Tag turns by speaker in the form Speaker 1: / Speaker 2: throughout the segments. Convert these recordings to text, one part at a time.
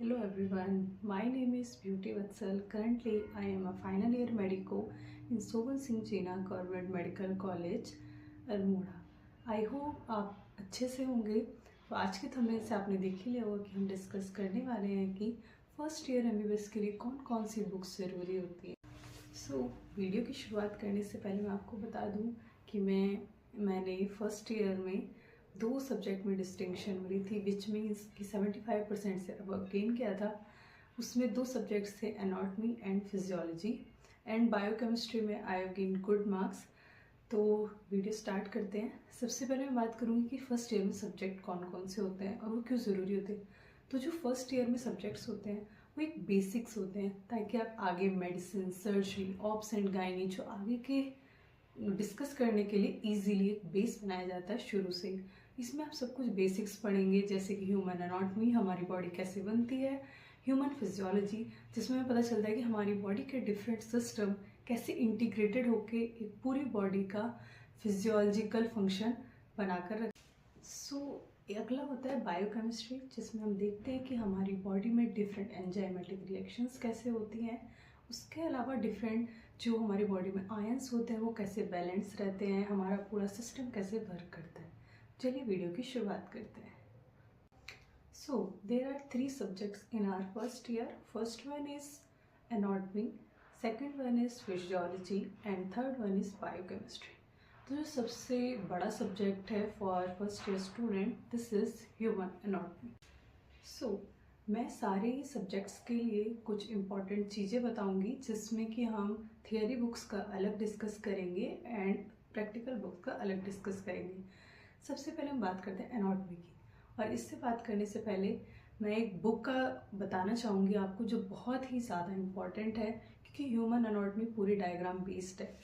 Speaker 1: Hello everyone, my name is Beauty Vatsal. Currently, I am a final year medico in Sovan Singh Jeena Government Medical College, Almora. I hope आप अच्छे से होंगे। तो आज के thumbnail से आपने देख ही लिया होगा कि हम डिस्कस करने वाले हैं कि फर्स्ट ईयर एमबीबीएस के लिए कौन कौन सी बुक्स ज़रूरी होती है। वीडियो की शुरुआत करने से पहले मैं आपको बता दूं कि मैंने फर्स्ट ईयर में 2 सब्जेक्ट में डिस्टिंक्शन मिली थी, विच मीन्स कि 75% से अब गेन किया था। उसमें 2 सब्जेक्ट्स थे, anatomy and physiology, and biochemistry में I have gain good marks. तो वीडियो स्टार्ट करते हैं। सबसे पहले मैं बात करूँगी कि फर्स्ट ईयर में सब्जेक्ट कौन कौन से होते हैं और वो क्यों ज़रूरी होते हैं। तो जो फर्स्ट ईयर में सब्जेक्ट्स होते हैं वो एक बेसिक्स होते हैं, ताकि आप आगे medicine, surgery, obs and gynae जो आगे के डिस्कस करने के लिए इजीली एक बेस बनाया जाता है शुरू से ही। इसमें आप सब कुछ बेसिक्स पढ़ेंगे, जैसे कि ह्यूमन एनाटॉमी, हमारी बॉडी कैसे बनती है, ह्यूमन फिजियोलॉजी, जिसमें हमें पता चलता है कि हमारी बॉडी के डिफरेंट सिस्टम कैसे इंटीग्रेटेड होके एक पूरी बॉडी का फिजियोलॉजिकल फंक्शन बनाकर रख। अगला होता है बायोकेमिस्ट्री, जिसमें हम देखते हैं कि हमारी बॉडी में डिफरेंट एंजाइमेटिक रिएक्शंस कैसे होती हैं। उसके अलावा डिफरेंट जो हमारी बॉडी में आयंस होते हैं वो कैसे बैलेंस रहते हैं, हमारा पूरा सिस्टम कैसे वर्क करता है। चलिए वीडियो की शुरुआत करते हैं। There are 3 subjects in our first year. First one is anatomy, second one is physiology and third one is biochemistry. तो जो सबसे बड़ा सब्जेक्ट है for first year student, this is human anatomy. मैं सारे ही सब्जेक्ट्स के लिए कुछ इम्पॉर्टेंट चीज़ें बताऊंगी, जिसमें कि हम थियोरी बुक्स का अलग डिस्कस करेंगे एंड प्रैक्टिकल बुक्स का अलग डिस्कस करेंगे। सबसे पहले हम बात करते हैं एनाटॉमी की, और इससे बात करने से पहले मैं एक बुक का बताना चाहूँगी आपको, जो बहुत ही ज़्यादा इम्पॉर्टेंट है, क्योंकि ह्यूमन एनाटॉमी पूरी डायग्राम बेस्ड है।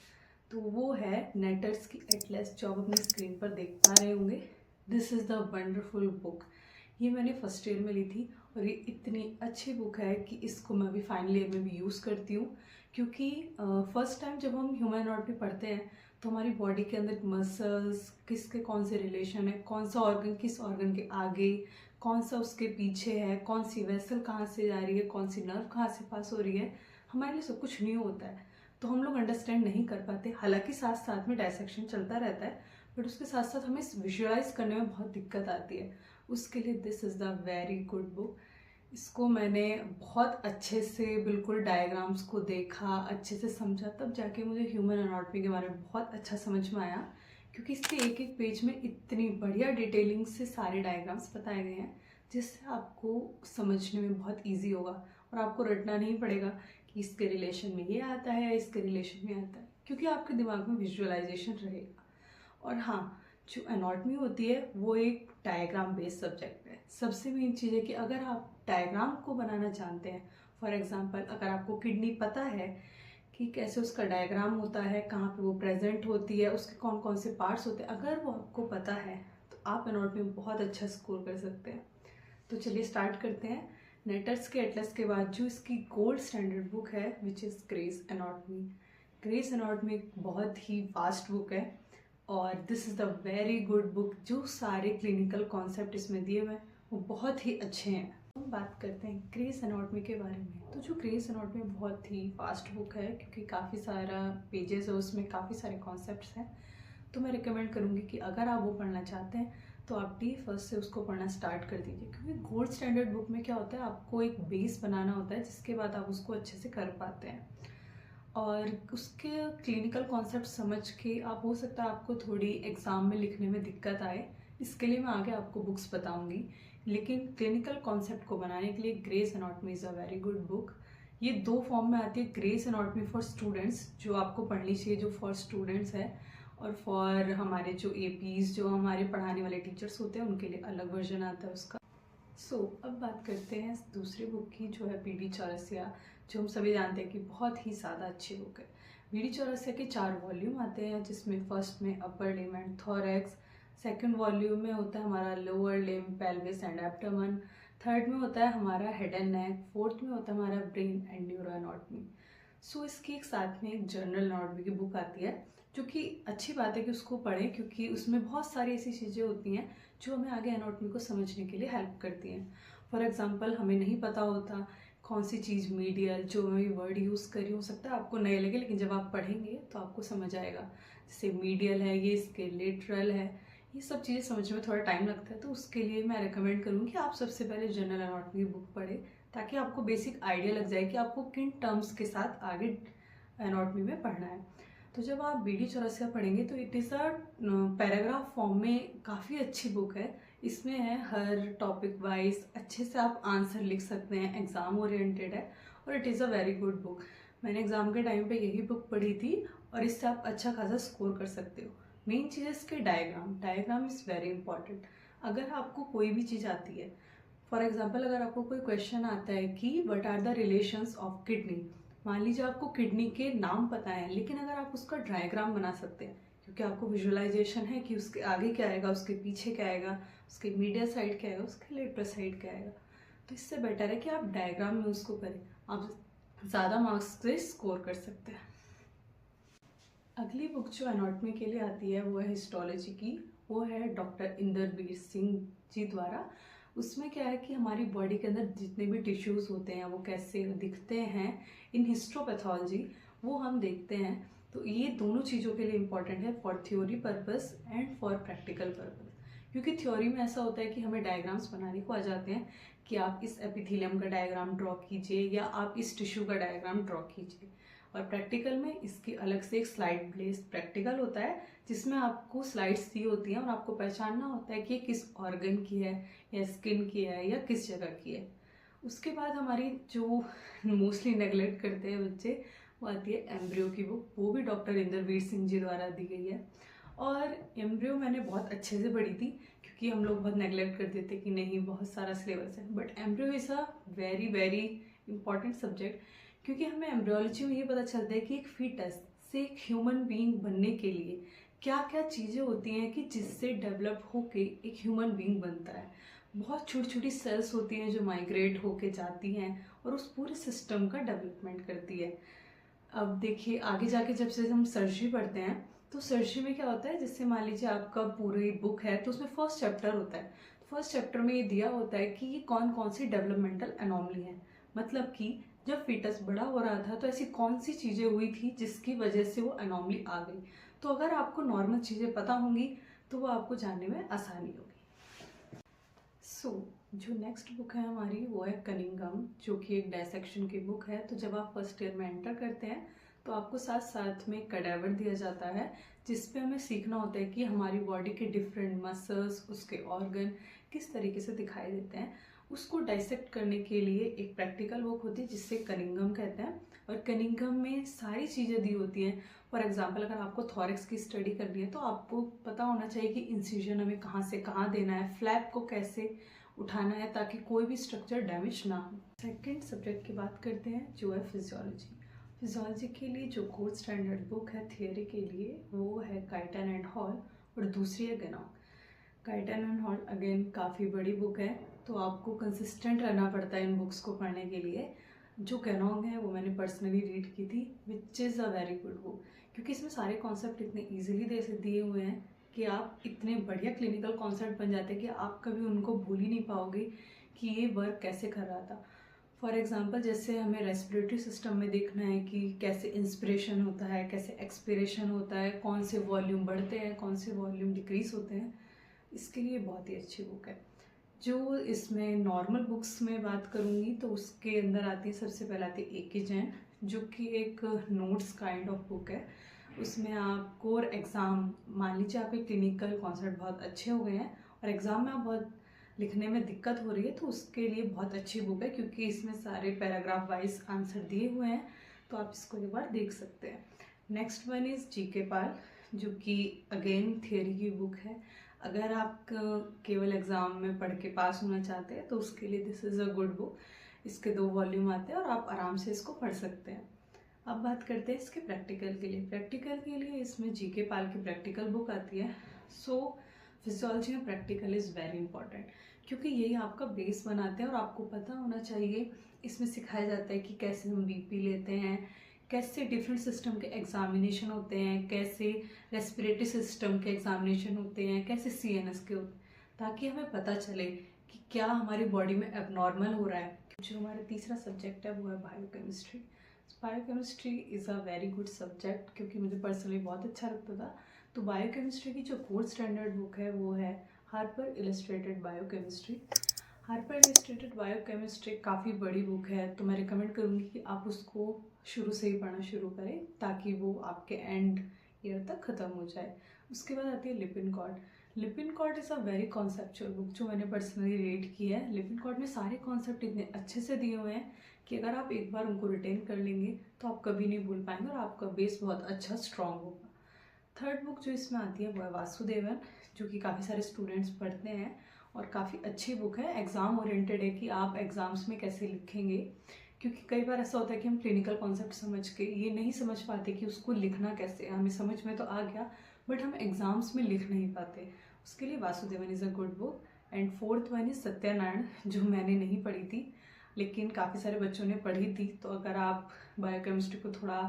Speaker 1: तो वो है नेटर्स की एटलस, जो आप अपनी स्क्रीन पर देख पा रहे होंगे। This is the wonderful book. ये मैंने फर्स्ट ईयर में ली थी, और ये इतनी अच्छी बुक है कि इसको मैं अभी फाइनल ईयर में भी यूज़ करती हूँ। क्योंकि फर्स्ट टाइम जब हम ह्यूमन एनाटॉमी पढ़ते हैं तो हमारी बॉडी के अंदर मसल्स किसके कौन से रिलेशन है, कौन सा ऑर्गन किस ऑर्गन के आगे, कौन सा उसके पीछे है, कौन सी वेसल कहाँ से जा रही है, कौन सी नर्व कहाँ से पास हो रही है, हमारे लिए सब कुछ न्यू होता है। तो हम लोग अंडरस्टैंड नहीं कर पाते। हालांकि साथ साथ में डायसेक्शन चलता रहता है, बट उसके साथ साथ हमें विजुअलाइज करने में बहुत दिक्कत आती है। उसके लिए this is the very good book. इसको मैंने बहुत अच्छे से बिल्कुल डायग्राम्स को देखा, अच्छे से समझा, तब जाके मुझे ह्यूमन एनाटॉमी के बारे में बहुत अच्छा समझ में आया। क्योंकि इसके एक एक पेज में इतनी बढ़िया डिटेलिंग से सारे डायग्राम्स बताए गए हैं, जिससे आपको समझने में बहुत इजी होगा, और आपको रटना नहीं पड़ेगा कि इसके रिलेशन में ये आता है, इसके रिलेशन में आता है, क्योंकि आपके दिमाग में विजुअलाइजेशन रहेगा। और हाँ, जो एनाटॉमी होती है वो एक डायग्राम बेस्ड सब्जेक्ट है। सबसे मेन चीज़ है कि अगर आप डायग्राम को बनाना जानते हैं, फॉर एग्जांपल अगर आपको किडनी पता है कि कैसे उसका डायग्राम होता है, कहाँ पे वो प्रेजेंट होती है, उसके कौन कौन से पार्ट्स होते हैं, अगर वो आपको पता है तो आप एनाटॉमी में बहुत अच्छा स्कोर कर सकते हैं। तो चलिए स्टार्ट करते हैं। नेटर्स के एटलस के बाद जो इसकी गोल्ड स्टैंडर्ड बुक है, which is grace anatomy. Grace anatomy एक बहुत ही वास्ट बुक है, और this is the very good book. जो सारे क्लिनिकल कॉन्सेप्ट इसमें दिए हुए हैं वो बहुत ही अच्छे हैं। हम बात करते हैं ग्रेस एनाटॉमी के बारे में। तो जो ग्रेस एनाटॉमी बहुत ही फास्ट बुक है, क्योंकि काफ़ी सारा पेजेस है, उसमें काफ़ी सारे कॉन्सेप्ट्स हैं। तो मैं रिकमेंड करूँगी कि अगर आप वो पढ़ना चाहते हैं तो आप डी फर्स्ट से उसको पढ़ना स्टार्ट कर दीजिए। क्योंकि गोल्ड स्टैंडर्ड बुक में क्या होता है, आपको एक बेस बनाना होता है, जिसके बाद आप उसको अच्छे से कर पाते हैं। और उसके क्लिनिकल कॉन्सेप्ट समझ के आप, हो सकता है आपको थोड़ी एग्ज़ाम में लिखने में दिक्कत आए, इसके लिए मैं आगे आपको बुक्स बताऊंगी। लेकिन क्लिनिकल कॉन्सेप्ट को बनाने के लिए grace anatomy is a very good book. ये 2 फॉर्म में आती है, ग्रेस एनाटॉमी फॉर स्टूडेंट्स, जो आपको पढ़नी चाहिए, जो फॉर स्टूडेंट्स है, और फॉर हमारे जो एपीज़, जो हमारे पढ़ाने वाले टीचर्स होते हैं, उनके लिए अलग वर्जन आता है उसका। अब बात करते हैं दूसरी बुक की, जो है बीडी चौरसिया, जो हम सभी जानते हैं कि बहुत ही ज़्यादा अच्छी बुक है। बीडी चौरसिया के 4 वॉल्यूम आते हैं, जिसमें फर्स्ट में upper limb and thorax, second volume में होता है हमारा lower limb, pelvis and abdomen, third में होता है हमारा हेड एंड नेक, फोर्थ में होता है हमारा ब्रेन एंड न्यूरो एनाटॉमी। इसकी एक साथ में एक जर्नल एनाटॉमी की बुक आती है, जो कि अच्छी बात है कि उसको पढ़ें, क्योंकि उसमें बहुत सारी ऐसी चीज़ें होती हैं जो हमें आगे एनाटॉमी को समझने के लिए हेल्प करती हैं। फॉर एग्जांपल हमें नहीं पता होता कौन सी चीज़ मीडियल, जो मैं वर्ड यूज़ करी हो सकता है आपको नए लगे, लेकिन जब आप पढ़ेंगे तो आपको समझ आएगा। जैसे मीडियल है, ये इसके लेटरल है, ये सब चीज़ें समझ में थोड़ा टाइम लगता है। तो उसके लिए मैं रेकमेंड करूँगी कि आप सबसे पहले जनरल एनाटॉमी की बुक पढ़ें, ताकि आपको बेसिक आइडिया लग जाए कि आपको किन टर्म्स के साथ आगे एनाटॉमी में पढ़ना है। तो जब आप BD चौरसिया पढ़ेंगे तो it is a paragraph form में काफ़ी अच्छी बुक है। इसमें है हर टॉपिक वाइज अच्छे से आप आंसर लिख सकते हैं, एग्ज़ाम ओरिएंटेड है और it is a very good book. मैंने एग्ज़ाम के टाइम पे यही बुक पढ़ी थी और इससे आप अच्छा खासा स्कोर कर सकते हो। मेन चीज़ है इसके डायग्राम इज़ वेरी इंपॉर्टेंट। अगर आपको कोई भी चीज़ आती है, फॉर एग्जाम्पल अगर आपको कोई क्वेश्चन आता है कि what are the relations of kidney, मान लीजिए आपको किडनी के नाम पता है, लेकिन अगर आप उसका डायग्राम बना सकते हैं, क्योंकि आपको विजुअलाइजेशन है कि उसके आगे क्या आएगा, उसके पीछे क्या आएगा, उसके मीडियल साइड क्या आएगा, उसके लेटर साइड क्या आएगा, तो इससे बेटर है कि आप डायग्राम में उसको करें, आप ज़्यादा मार्क्स से स्कोर कर सकते हैं। अगली बुक जो एनाटॉमी के लिए आती है वो है हिस्टोलॉजी की, वो है डॉक्टर इंदरवीर सिंह जी द्वारा। उसमें क्या है कि हमारी बॉडी के अंदर जितने भी टिश्यूज़ होते हैं वो कैसे दिखते हैं इन हिस्टोपैथोलॉजी, वो हम देखते हैं। तो ये दोनों चीज़ों के लिए इम्पॉर्टेंट है, for theory purpose and for practical purpose. क्योंकि थ्योरी में ऐसा होता है कि हमें डायग्राम्स बनाने को आ जाते हैं कि आप इस एपिथेलियम का डायग्राम ड्रॉ कीजिए या आप इस टिश्यू का डायग्राम ड्रॉ कीजिए। और प्रैक्टिकल में इसकी अलग से एक स्लाइड बेस्ड प्रैक्टिकल होता है, जिसमें आपको स्लाइड्स दी होती हैं और आपको पहचानना होता है कि किस ऑर्गन की है या स्किन की है या किस जगह की है। उसके बाद हमारी जो मोस्टली नेगलेक्ट करते हैं बच्चे, वो आती है एम्ब्रियो की बुक, वो भी डॉक्टर इंदरवीर सिंह जी द्वारा दी गई है। और एम्ब्रियो मैंने बहुत अच्छे से पढ़ी थी, क्योंकि हम लोग बहुत नेगलेक्ट कर देते कि नहीं बहुत सारा सिलेबस है, but embryo is a very very important subject. क्योंकि हमें एम्ब्रियोलॉजी में ये पता चलता है कि एक फीटस से एक ह्यूमन बीइंग बनने के लिए क्या क्या चीज़ें होती हैं कि जिससे डेवलप होके एक ह्यूमन बीइंग बनता है। बहुत छोटी छोटी सेल्स होती हैं जो माइग्रेट होके जाती हैं और उस पूरे सिस्टम का डेवलपमेंट करती है। अब देखिए आगे जाके जब से हम सर्जरी पढ़ते हैं, तो सर्जरी में क्या होता है, जैसे मान लीजिए आपका पूरी बुक है तो उसमें फर्स्ट चैप्टर होता है। फर्स्ट चैप्टर में ये दिया होता है कि ये कौन कौन सी डेवलपमेंटल एनोमली है, मतलब कि जब फीटस बड़ा हो रहा था तो ऐसी कौन सी चीज़ें हुई थी जिसकी वजह से वो एनोमली आ गई। तो अगर आपको नॉर्मल चीज़ें पता होंगी तो वो आपको जानने में आसानी होगी। जो नेक्स्ट बुक है हमारी वो है कनिंघम, जो कि एक डायसेक्शन की बुक है। तो जब आप फर्स्ट ईयर में एंटर करते हैं तो आपको साथ साथ में कैडेवर दिया जाता है, जिसपे हमें सीखना होता है कि हमारी बॉडी के डिफरेंट मसल्स, उसके ऑर्गन किस तरीके से दिखाई देते हैं। उसको डाइसेक्ट करने के लिए एक प्रैक्टिकल बुक होती है जिससे कनिंघम कहते हैं। और कनिंघम में सारी चीज़ें दी होती हैं। फॉर एग्जाम्पल अगर आपको थॉरेक्स की स्टडी करनी है तो आपको पता होना चाहिए कि इंसिजन हमें कहाँ से कहाँ देना है, फ्लैप को कैसे उठाना है ताकि कोई भी स्ट्रक्चर डैमेज ना हो। सेकेंड सब्जेक्ट की बात करते हैं जो है फिजियोलॉजी। फिजियोलॉजी के लिए जो गोल्ड स्टैंडर्ड बुक है थियोरी के लिए वो है गाइटन एंड हॉल और दूसरी है गेनोंग। गाइटन एंड हॉल अगेन काफ़ी बड़ी बुक है, तो आपको कंसिस्टेंट रहना पड़ता है इन बुक्स को पढ़ने के लिए। जो गेनोंग है वो मैंने पर्सनली रीड की थी, which is a very good book, क्योंकि इसमें सारे कॉन्सेप्ट इतने ईजिली दिए हुए हैं कि आप इतने बढ़िया क्लिनिकल कॉन्सेप्ट बन जाते हैं कि आप कभी उनको भूल ही नहीं पाओगे कि ये वर्क कैसे कर रहा था। फॉर एग्जांपल जैसे हमें रेस्पिरेटरी सिस्टम में देखना है कि कैसे इंस्पिरेशन होता है, कैसे एक्सपिरेशन होता है, कौन से वॉल्यूम बढ़ते हैं, कौन से वॉल्यूम डिक्रीज होते हैं, इसके लिए बहुत ही अच्छी बुक है। जो इसमें नॉर्मल बुक्स में बात करूँगी तो उसके अंदर आती है, सबसे पहले आती है ए.के. जैन, जो कि एक नोट्स काइंड ऑफ बुक है। उसमें आप कोर एग्ज़ाम, मान लीजिए आपके क्लिनिकल कॉन्सेप्ट बहुत अच्छे हो गए हैं और एग्ज़ाम में आप बहुत लिखने में दिक्कत हो रही है, तो उसके लिए बहुत अच्छी बुक है, क्योंकि इसमें सारे पैराग्राफ वाइज आंसर दिए हुए हैं, तो आप इसको एक बार देख सकते हैं। Next one is G K. Pal, जो कि अगेन थियरी की बुक है। अगर आप केवल एग्ज़ाम में पढ़ के पास होना चाहते हैं तो उसके लिए this is a good book. इसके 2 वॉल्यूम आते हैं और आप आराम से इसको पढ़ सकते हैं। अब बात करते हैं इसके प्रैक्टिकल के लिए। प्रैक्टिकल के लिए इसमें जी.के. पाल की प्रैक्टिकल बुक आती है। फिजियोलॉजी में प्रैक्टिकल इज़ वेरी इंपॉर्टेंट, क्योंकि यही आपका बेस बनाते हैं और आपको पता होना चाहिए। इसमें सिखाया जाता है कि कैसे हम बीपी लेते हैं, कैसे डिफरेंट सिस्टम के एग्जामिनेशन होते हैं, कैसे रेस्पिरेटरी सिस्टम के एग्जामिनेशन होते हैं, कैसे CNS के होते हैं, ताकि हमें पता चले कि क्या हमारी बॉडी में एबनॉर्मल हो रहा है। जो हमारा तीसरा सब्जेक्ट है वो है biochemistry. Biochemistry is a very good subject क्योंकि मुझे पर्सनली बहुत अच्छा लगता था। तो बायोकेमिस्ट्री की जो फोर्थ स्टैंडर्ड बुक है वो है Harper illustrated biochemistry. Harper illustrated biochemistry काफ़ी बड़ी बुक है, तो मैं रिकमेंड करूँगी कि आप उसको शुरू से ही पढ़ना शुरू करें ताकि वो आपके एंड ईयर तक ख़त्म हो जाए। उसके बाद आती है Lippincott. Lippincott is a very conceptual book जो मैंने पर्सनली रीड की है। लिपिनकॉर्ड में सारे कॉन्सेप्ट इतने अच्छे से दिए हुए हैं कि अगर आप एक बार उनको रिटेन कर लेंगे तो आप कभी नहीं भूल पाएंगे और आपका बेस बहुत अच्छा स्ट्रॉन्ग होगा। थर्ड बुक जो इसमें आती है वो है वासुदेवन, जो कि काफ़ी सारे स्टूडेंट्स पढ़ते हैं और काफ़ी अच्छी बुक है। एग्ज़ाम ओरिएंटेड है कि आप एग्ज़ाम्स में कैसे लिखेंगे, क्योंकि कई बार ऐसा होता है कि हम क्लिनिकल कॉन्सेप्ट समझ के ये नहीं समझ पाते कि उसको लिखना कैसे है। हमें समझ में तो आ गया बट हम एग्ज़ाम्स में लिख नहीं पाते। उसके लिए Vasudevan is a good book. And fourth one is Satyanarayana, जो मैंने नहीं पढ़ी थी लेकिन काफ़ी सारे बच्चों ने पढ़ी थी। तो अगर आप बायोकेमिस्ट्री को थोड़ा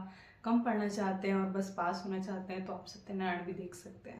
Speaker 1: कम पढ़ना चाहते हैं और बस पास होना चाहते हैं तो आप सत्यानारायण भी देख सकते हैं।